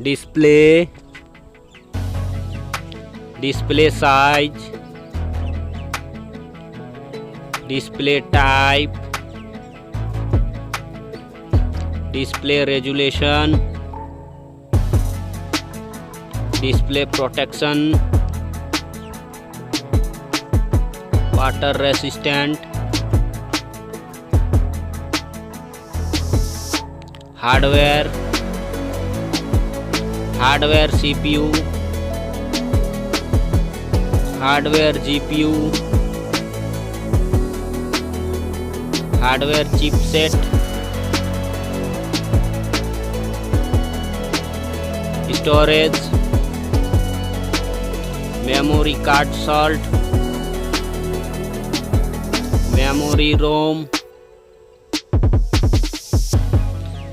display, display size, display type, display resolution, display protection, water resistant, hardware, hardware CPU, hardware GPU, hardware chipset, storage, memory card slot, memory ROM,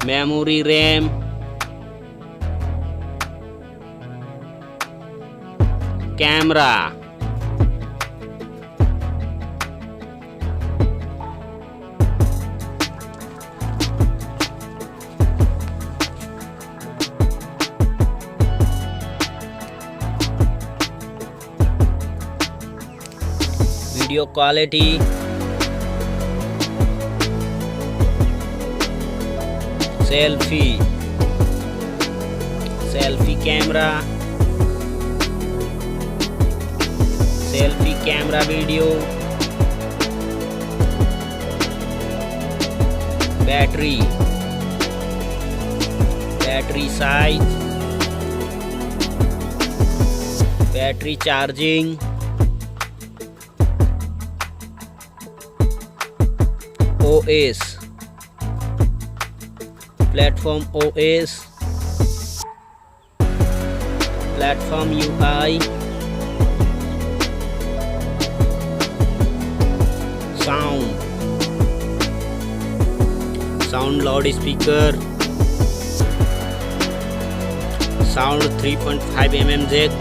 memory RAM, camera, video quality, selfie, selfie camera, selfie camera video, battery, battery size, battery charging, OS, platform OS, platform UI, sound, sound loudspeaker, sound 3.5 mm jack,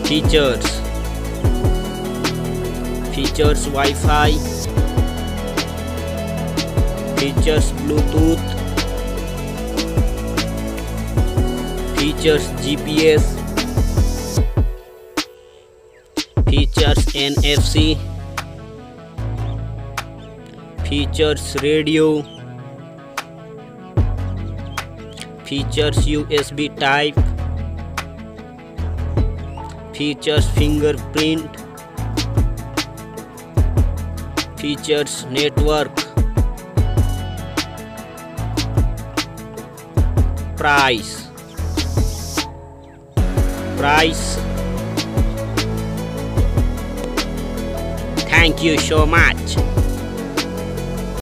features, features Wi-Fi, features Bluetooth, features GPS, features NFC, features radio, features USB type, features fingerprint, features network, price, price. Thank you so much.